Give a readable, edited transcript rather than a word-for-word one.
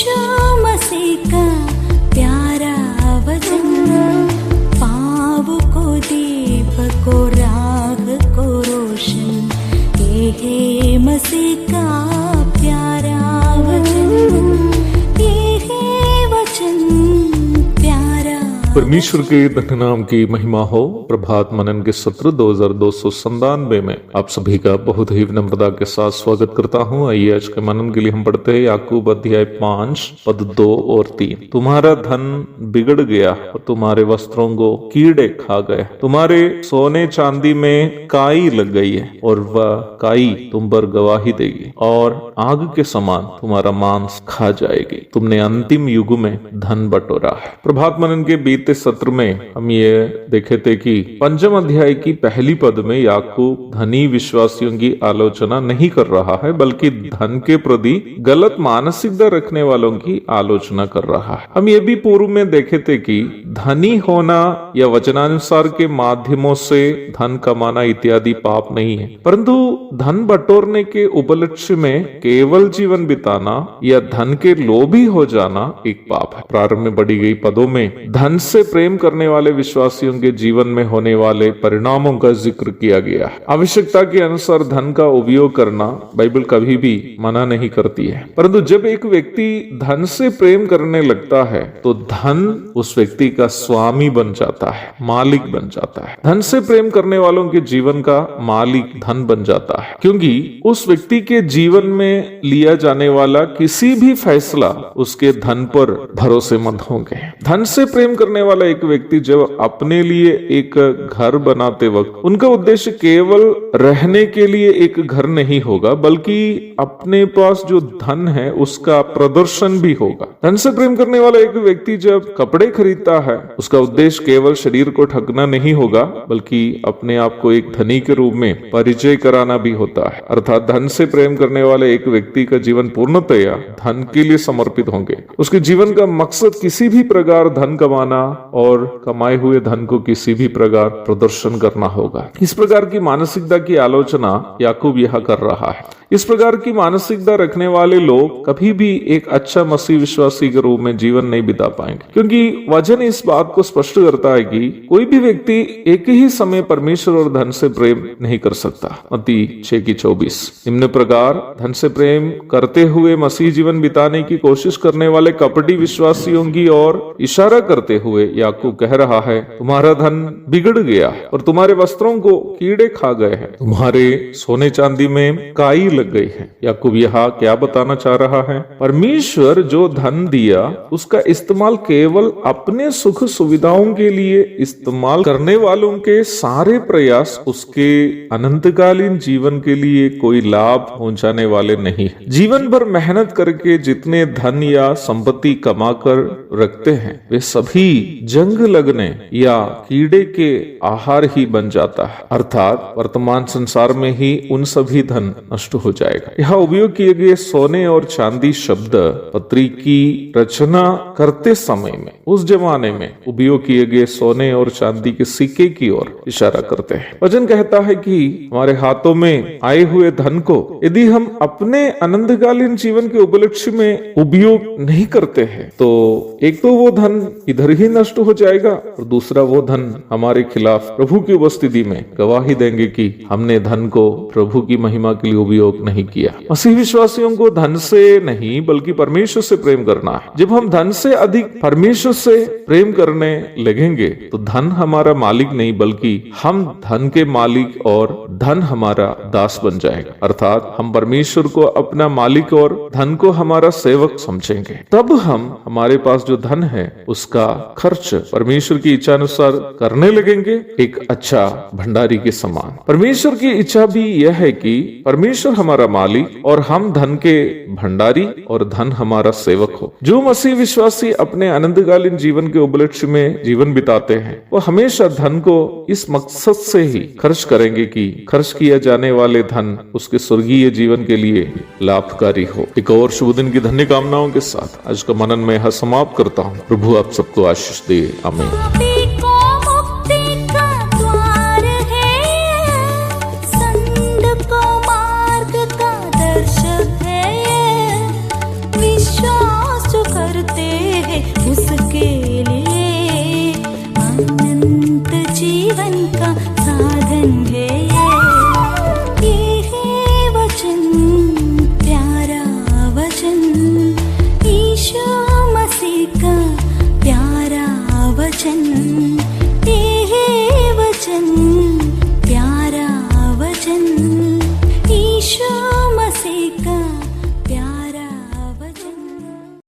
यीशु मसीह का प्यारा वचन, पाँव को दीपक को राह को रोशन, ये है मसीह का प्यारा वचन, ये है वचन प्यारा। परमेश्वर के धन्य नाम की महिमा हो। प्रभात मनन के सत्र 2297 में आप सभी का बहुत ही विनम्रता के साथ स्वागत करता हूँ। आइए आज के मनन के लिए हम पढ़ते हैं याकूब अध्याय 5 पद 2 और 3। तुम्हारा धन बिगड़ गया और तुम्हारे वस्त्रों को कीड़े खा गए, तुम्हारे सोने चांदी में काई लग गई है और वह काई तुम पर गवाही देगी और आग के समान तुम्हारा मांस खा जाएगी। तुमने अंतिम युग में धन बटोरा है। प्रभात मनन के बीते सत्र में हम ये देखे थे कि 5 अध्याय की पहली पद में याकूब धनी विश्वासियों की आलोचना नहीं कर रहा है, बल्कि धन के प्रति गलत मानसिकता रखने वालों की आलोचना कर रहा है। हम ये भी पूर्व में देखे थे कि धनी होना या वचनानुसार के माध्यमों से धन कमाना इत्यादि पाप नहीं है, परंतु धन बटोरने के उपलक्ष्य में केवल जीवन बिताना या धन के लोभी हो जाना एक पाप है। प्रारंभ में बढ़ी गई पदों में धन से प्रेम करने वाले विश्वासियों के जीवन में होने वाले परिणामों का जिक्र किया गया है। आवश्यकता के अनुसार धन का उपयोग करना बाइबल कभी भी मना नहीं करती है, परंतु जब एक व्यक्ति धन से प्रेम करने लगता है तो धन उस व्यक्ति का स्वामी बन जाता है, मालिक बन जाता है। धन से प्रेम करने वालों के जीवन का मालिक धन बन जाता है, क्योंकि उस व्यक्ति के जीवन में लिया जाने वाला किसी भी फैसला उसके धन पर भरोसेमंद होंगे। धन से प्रेम करने वाला एक व्यक्ति जब अपने लिए एक घर बनाते वक्त उनका उद्देश्य केवल रहने के लिए एक घर नहीं होगा, बल्कि अपने पास जो धन है उसका प्रदर्शन भी होगा। धन से प्रेम करने वाला एक व्यक्ति जब कपड़े खरीदता है उसका उद्देश्य केवल शरीर को ढकना नहीं होगा, बल्कि अपने आप को एक धनी के रूप में परिचय कराना भी होता है। अर्थात धन से प्रेम करने वाले एक व्यक्ति का जीवन पूर्णतया धन के लिए समर्पित होंगे। उसके जीवन का मकसद किसी भी प्रकार धन कमाना और कमाए हुए धन को किसी भी प्रकार प्रदर्शन करना होगा। इस प्रकार की मानसिकता की आलोचना याकूब यह कर रहा है। इस प्रकार की मानसिकता रखने वाले लोग कभी भी एक अच्छा मसीह विश्वासी के रूप में जीवन नहीं बिता पाएंगे, क्योंकि वचन इस बात को स्पष्ट करता है कि कोई भी व्यक्ति एक ही समय परमेश्वर और धन से प्रेम नहीं कर सकता। मत्ती 6:24। निम्न प्रकार धन से प्रेम करते हुए मसीह जीवन बिताने की कोशिश करने वाले कपटी विश्वासियों की ओर इशारा करते हुए याकूब कह रहा है, तुम्हारा धन बिगड़ गया और तुम्हारे वस्त्रों को कीड़े खा गए हैं, तुम्हारे सोने चांदी में काई लग गई है। याकूब यहाँ क्या बताना चाह रहा है? परमेश्वर जो धन दिया उसका इस्तेमाल केवल अपने सुख सुविधाओं के लिए इस्तेमाल करने वालों के सारे प्रयास उसके अनंतकालीन जीवन के लिए कोई लाभ पहुंचाने वाले नहीं। जीवन भर मेहनत करके जितने धन या संपत्ति कमाकर रखते हैं वे सभी जंग लगने या कीड़े के आहार ही बन जाता है। अर्थात वर्तमान संसार में ही उन सभी धन नष्ट हो जाएगा। यहाँ उपयोग किए गए सोने और चांदी शब्द पत्री की रचना करते समय में उस जमाने में उपयोग किए गए सोने और चांदी के सिक्के की ओर इशारा करते हैं। वचन कहता है कि हमारे हाथों में आए हुए धन को यदि हम अपने अनंतकालीन जीवन के उपलक्ष्य में उपयोग नहीं करते हैं तो एक तो वो धन इधर ही नष्ट हो जाएगा और दूसरा वो धन हमारे खिलाफ प्रभु की उपस्थिति में गवाही देंगे कि हमने धन को प्रभु की महिमा के लिए उपयोग नहीं किया। मसीह विश्वासियों को धन से नहीं बल्कि परमेश्वर से प्रेम करना है। जब हम धन से अधिक परमेश्वर से प्रेम करने लगेंगे तो धन हमारा मालिक नहीं बल्कि हम धन के मालिक और धन हमारा दास बन जाएगा। अर्थात हम परमेश्वर को अपना मालिक और धन को हमारा सेवक समझेंगे। तब हम हमारे पास जो धन है उसका खर्च परमेश्वर की इच्छा अनुसार करने लगेंगे, एक अच्छा भंडारी के समान। परमेश्वर की इच्छा भी यह है कि परमेश्वर हमारा मालिक और हम धन के भंडारी और धन हमारा सेवक हो। जो मसीह विश्वासी अपने अनंतकालीन जीवन के उपलक्ष्य में जीवन बिताते हैं वो हमेशा धन को इस मकसद से ही खर्च करेंगे कि खर्च किया जाने वाले धन उसके स्वर्गीय जीवन के लिए लाभकारी हो। एक और शुभ दिन की धन्य कामनाओं के साथ आज का मनन में समाप्त करता हूँ। प्रभु आप सबको आशीष दे। आमीन।